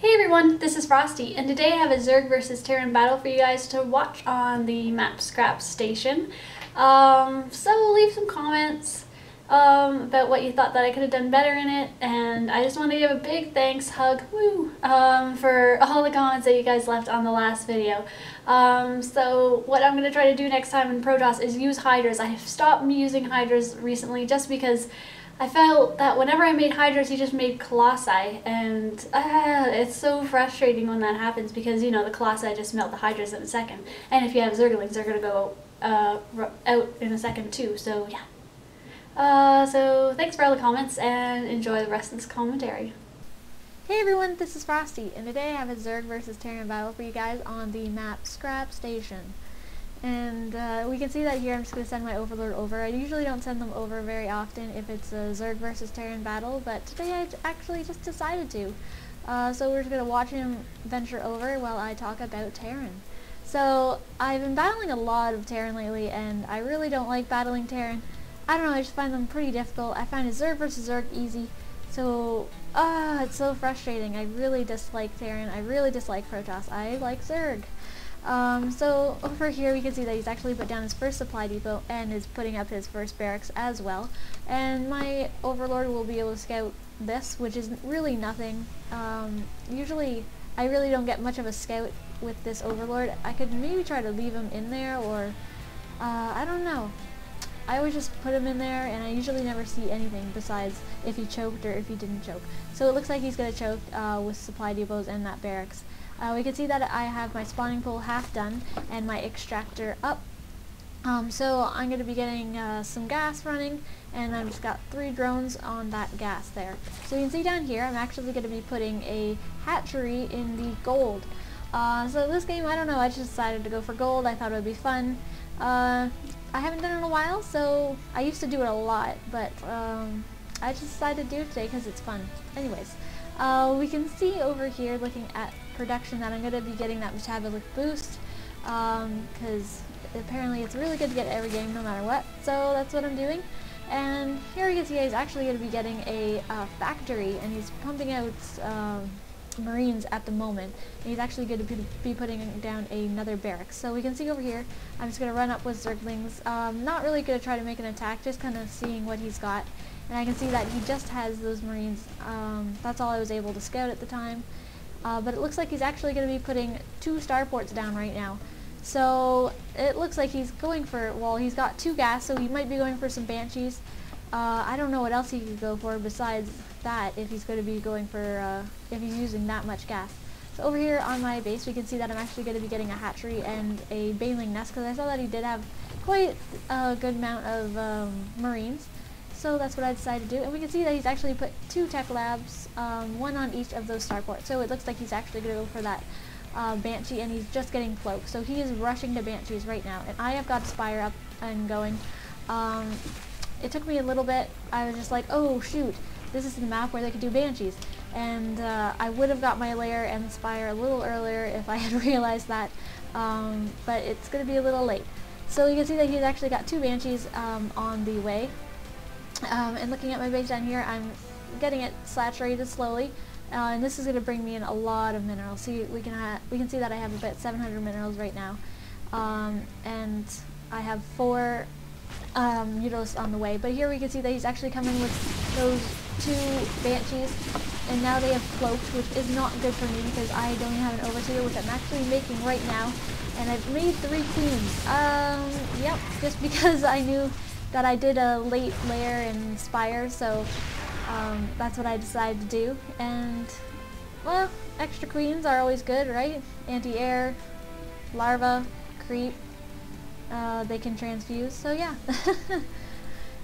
Hey everyone, this is Frosty, and today I have a Zerg versus Terran battle for you guys to watch on the map Scrap Station. So leave some comments about what you thought that I could have done better in it, and I just want to give a big thanks, for all the comments that you guys left on the last video. So what I'm going to try to do next time in Protoss is use Hydras. I have stopped using Hydras recently just because I felt that whenever I made Hydras, he just made Colossi, and it's so frustrating when that happens because, you know, the Colossi just melt the Hydras in a second. And if you have Zerglings, they're going to go out in a second too, so yeah. So thanks for all the comments, and enjoy the rest of this commentary. Hey everyone, this is Frosty, and today I have a Zerg versus Terran battle for you guys on the map Scrap Station. And we can see that here. I'm just going to send my Overlord over. I usually don't send them over very often if it's a Zerg versus Terran battle, but today I actually just decided to. So we're just going to watch him venture over while I talk about Terran. So I've been battling a lot of Terran lately, and I really don't like battling Terran. I don't know, I just find them pretty difficult. I find a Zerg versus Zerg easy, so it's so frustrating. I really dislike Terran. I really dislike Protoss. I like Zerg. So over here we can see that he's actually put down his first supply depot and is putting up his first barracks as well. And my Overlord will be able to scout this, which is really nothing. Usually I really don't get much of a scout with this Overlord. I could maybe try to leave him in there, or I don't know. I always just put him in there, and I usually never see anything besides if he choked or if he didn't choke. So it looks like he's going to choke with supply depots and that barracks. We can see that I have my spawning pool half done and my extractor up. So I'm going to be getting some gas running, and I've just got 3 drones on that gas there. So you can see down here I'm actually going to be putting a hatchery in the gold. So this game, I don't know, I just decided to go for gold. I thought it would be fun. I haven't done it in a while, so I used to do it a lot, but I just decided to do it today because it's fun. Anyways, we can see over here looking at production that I'm going to be getting that metabolic boost, because apparently it's really good to get every game no matter what, so that's what I'm doing. And here you can see he's actually going to be getting a factory, and he's pumping out Marines at the moment, and he's actually going to be putting down another barracks. So we can see over here I'm just going to run up with Zerglings, not really going to try to make an attack, just kind of seeing what he's got. And I can see that he just has those Marines. That's all I was able to scout at the time. But it looks like he's actually going to be putting 2 starports down right now. So it looks like he's going for, well, he's got 2 gas, so he might be going for some Banshees. I don't know what else he could go for besides that, if he's going to be going for, if he's using that much gas. So over here on my base we can see that I'm actually going to be getting a hatchery and a baneling nest, because I saw that he did have quite a good amount of Marines. So that's what I decided to do, and we can see that he's actually put 2 tech labs, 1 on each of those starports. So it looks like he's actually going to go for that Banshee, and he's just getting cloaked. So he is rushing to Banshees right now, and I have got Spire up and going. It took me a little bit. I was just like, oh shoot, this is the map where they could do Banshees. And I would have got my lair and Spire a little earlier if I had realized that, but it's going to be a little late. So you can see that he's actually got 2 Banshees on the way. And looking at my base down here, I'm getting it saturated slowly, and this is going to bring me in a lot of minerals. See, we can see that I have about 700 minerals right now, and I have 4 mutalisks on the way. But here we can see that he's actually coming with those 2 Banshees, and now they have cloaked, which is not good for me because I don't even have an overseer, which I'm actually making right now, and I've made 3 queens. Yep, just because I knew that I did a late layer in Spire, so that's what I decided to do. And, well, extra queens are always good, right? Anti-air, larva, creep, they can transfuse, so yeah.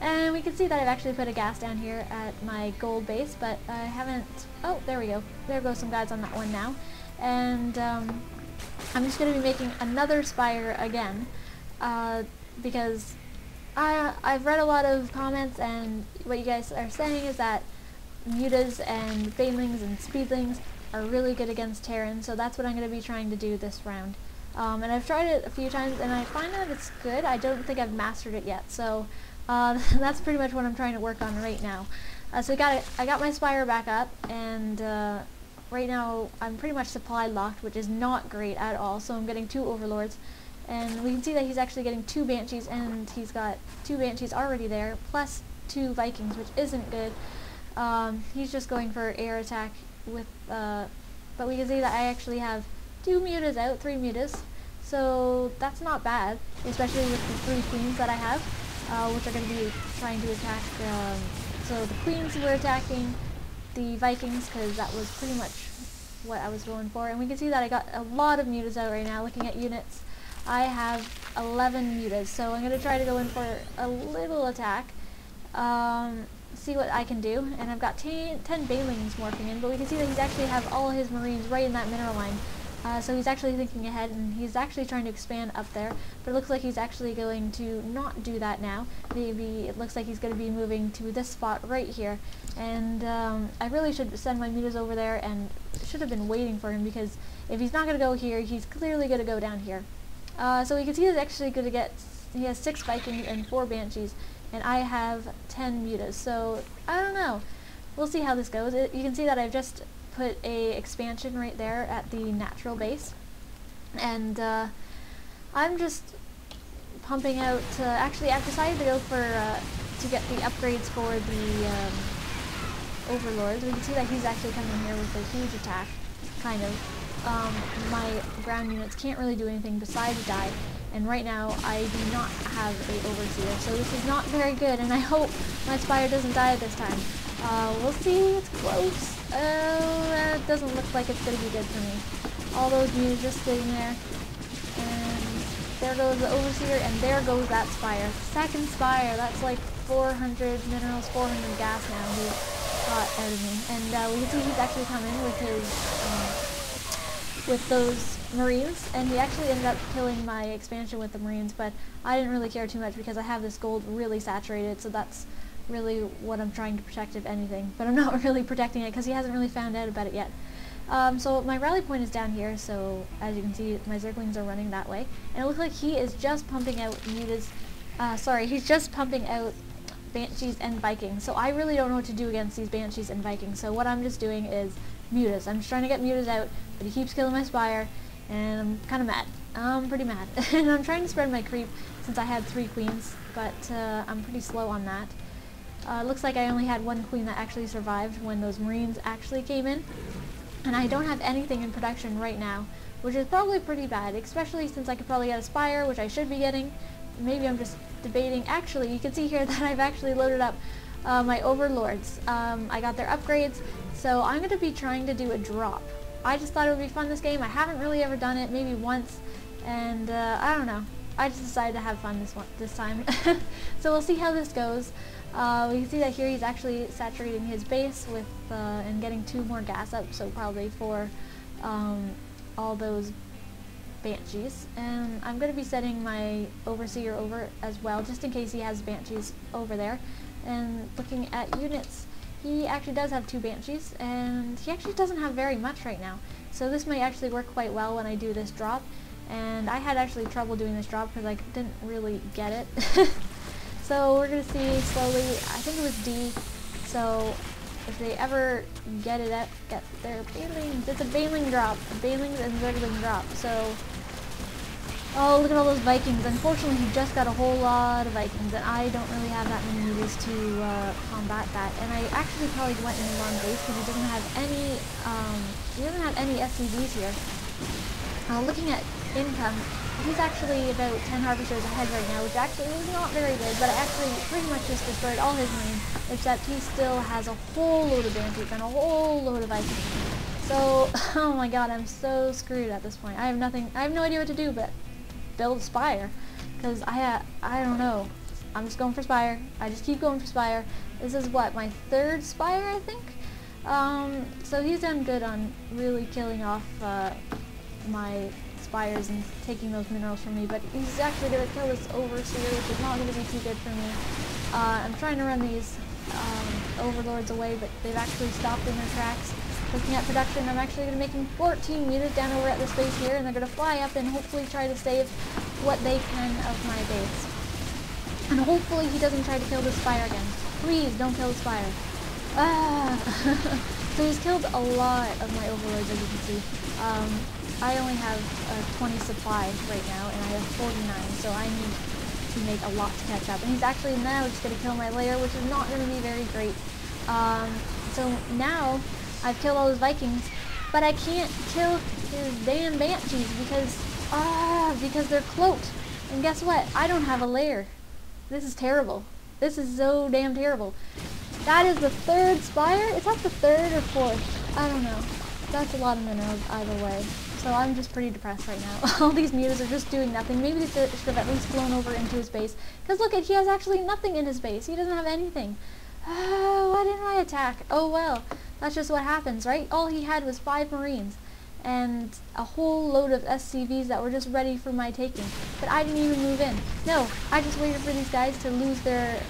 And we can see that I've actually put a gas down here at my gold base, but I haven't, oh, there we go. There goes some guys on that one now. And I'm just going to be making another Spire again, because I've read a lot of comments, and what you guys are saying is that mutas and banelings and speedlings are really good against Terran, so that's what I'm going to be trying to do this round. And I've tried it a few times, and I find that it's good. I don't think I've mastered it yet, so that's pretty much what I'm trying to work on right now. So I got my Spire back up, and right now I'm pretty much supply locked, which is not great at all, so I'm getting 2 overlords. And we can see that he's actually getting 2 banshees, and he's got 2 banshees already there, plus 2 Vikings, which isn't good. He's just going for air attack with, but we can see that I actually have 2 mutas out, 3 mutas, so that's not bad, especially with the 3 queens that I have, which are going to be trying to attack. So the queens were attacking the Vikings, because that was pretty much what I was going for. And we can see that I got a lot of mutas out right now. Looking at units, I have 11 mutas, so I'm going to try to go in for a little attack, see what I can do. And I've got 10 Banelings morphing in, but we can see that he's actually have all his Marines right in that mineral line. So he's actually thinking ahead, and he's actually trying to expand up there, but it looks like he's actually going to not do that now. Maybe it looks like he's going to be moving to this spot right here, and I really should send my mutas over there, and should have been waiting for him, because if he's not going to go here, he's clearly going to go down here. So we can see he's actually going to get, he has 6 Vikings and 4 Banshees, and I have 10 mutas, so I don't know. We'll see how this goes. You can see that I've just put a expansion right there at the natural base, and I'm just pumping out. Actually, I've decided to go for to get the upgrades for the overlords. We can see that he's actually coming here with a huge attack, kind of. My ground units can't really do anything besides die, and right now I do not have a overseer, so this is not very good, and I hope my spire doesn't die this time. We'll see. It's close. It doesn't look like it's going to be good for me. All those mutas just sitting there. And there goes the overseer, and there goes that spire. Second spire. That's like 400 minerals, 400 gas now he got out of me. And we can see he's actually come in with his, with those Marines, and he actually ended up killing my expansion with the Marines, but I didn't really care too much because I have this gold really saturated, so that's really what I'm trying to protect, if anything, but I'm not really protecting it because he hasn't really found out about it yet. So my rally point is down here, so as you can see my Zerglings are running that way, and it looks like he is just pumping out mutas, he's just pumping out Banshees and Vikings, so I really don't know what to do against these Banshees and Vikings, so what I'm just doing is mutas. I'm just trying to get mutas out, but he keeps killing my spire, and I'm kind of mad. I'm pretty mad. And I'm trying to spread my creep since I had 3 queens, but I'm pretty slow on that. Looks like I only had 1 queen that actually survived when those Marines actually came in. And I don't have anything in production right now, which is probably pretty bad, especially since I could probably get a spire, which I should be getting. Maybe I'm just debating. Actually, you can see here that I've actually loaded up my overlords. I got their upgrades, so I'm going to be trying to do a drop. I just thought it would be fun this game. I haven't really ever done it, maybe once, and I don't know. I just decided to have fun this time. So we'll see how this goes. We can see that here he's actually saturating his base with and getting 2 more gas up, so probably for all those Banshees. And I'm going to be setting my Overseer over as well, just in case he has Banshees over there. And looking at units, he actually does have 2 Banshees, and he actually doesn't have very much right now. So this might actually work quite well when I do this drop. And I had actually trouble doing this drop because I didn't really get it. So we're going to see slowly. I think it was D. So if they ever get it up, get their Banelings. It's a Baneling drop. Banelings and Zergling drop. So, oh, look at all those Vikings. Unfortunately, he just got a whole lot of Vikings, and I don't really have that many movies to combat that. And I actually probably went in the wrong base because he doesn't have any SCVs here. Looking at income, he's actually about 10 harvesters ahead right now, which actually is not very good, but I actually pretty much just destroyed all his Marines, except he still has a whole load of Banshees and a whole load of Vikings. So, oh my god, I'm so screwed at this point. I have no idea what to do but build Spire, because I don't know. I'm just going for Spire. I just keep going for Spire. This is what, my 3rd Spire, I think? So he's done good on really killing off my spires and taking those minerals from me, but he's actually going to kill this Overseer, which is not going to be too good for me. I'm trying to run these overlords away, but they've actually stopped in their tracks. Looking at production, I'm actually going to be making 14 mutas down over at this base here, and they're going to fly up and hopefully try to save what they can of my base. And hopefully he doesn't try to kill the spire again. Please don't kill the spire. So he's killed a lot of my overlords, as you can see. I only have 20 supply right now, and I have 49, so I need to make a lot to catch up. And he's actually now just going to kill my lair, which is not going to be very great. So now I've killed all his Vikings, but I can't kill his damn Banshees because they're cloaked. And guess what? I don't have a lair. This is terrible. This is so damn terrible. That is the third spire? Is that the third or fourth? I don't know. That's a lot of minerals either way. So I'm just pretty depressed right now. All these mutas are just doing nothing. Maybe they should have at least flown over into his base. Because look, he has actually nothing in his base. He doesn't have anything. Why didn't I attack? Oh well. That's just what happens, right? All he had was 5 Marines. And a whole load of SCVs that were just ready for my taking. But I didn't even move in. No, I just waited for these guys to lose their,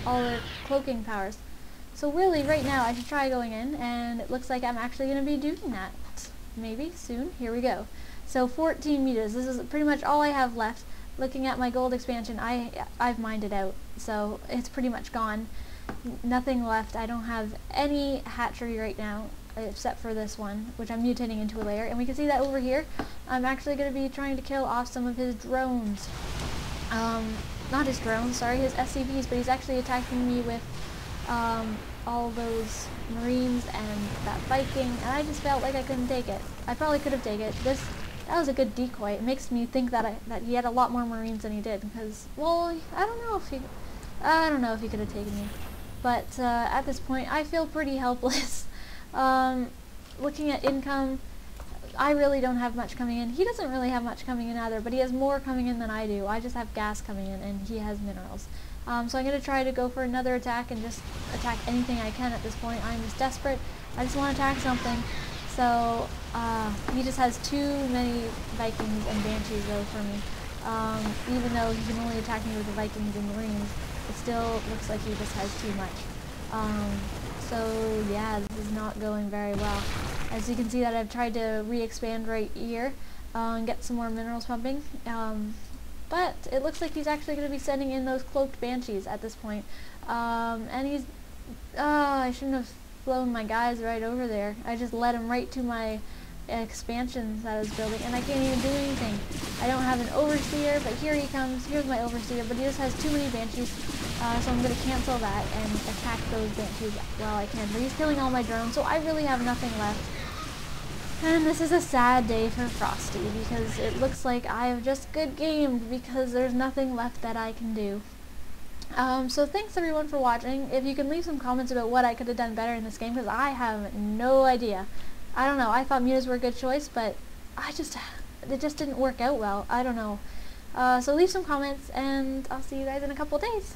all their cloaking powers. So really, right now, I should try going in, and it looks like I'm actually going to be doing that. Maybe soon. Here we go. So 14 meters. This is pretty much all I have left. Looking at my gold expansion, I've mined it out. So it's pretty much gone. Nothing left. I don't have any hatchery right now, except for this one, which I'm mutating into a layer. And we can see that over here, I'm actually going to be trying to kill off some of his drones. Not his drones, sorry, his SCVs, but he's actually attacking me with all those Marines and that Viking, and I just felt like I couldn't take it. I probably could have taken it. That was a good decoy. It makes me think that he had a lot more Marines than he did, because, well, I don't know if he could have taken me. But at this point, I feel pretty helpless. Looking at income, I really don't have much coming in. He doesn't really have much coming in either, but he has more coming in than I do. I just have gas coming in, and he has minerals. So I'm going to try to go for another attack and just attack anything I can at this point. I'm just desperate. I just want to attack something. So he just has too many Vikings and Banshees though for me. Even though he can only attack me with the Vikings and Marines, it still looks like he just has too much. So yeah, this is not going very well. As you can see that I've tried to re-expand right here and get some more minerals pumping. But it looks like he's actually going to be sending in those cloaked Banshees at this point. And he's... I shouldn't have flown my guys right over there. I just led him right to my expansions that I was building, and I can't even do anything. I don't have an Overseer, but here he comes. Here's my Overseer, but he just has too many Banshees. So I'm going to cancel that and attack those Banshees while I can. But he's killing all my drones, so I really have nothing left. And this is a sad day for Frosty, because it looks like I have just good gamed because there's nothing left that I can do. So thanks everyone for watching. If you can leave some comments about what I could have done better in this game, because I have no idea. I don't know, I thought mutas were a good choice, but it just didn't work out well. I don't know. So leave some comments, and I'll see you guys in a couple days.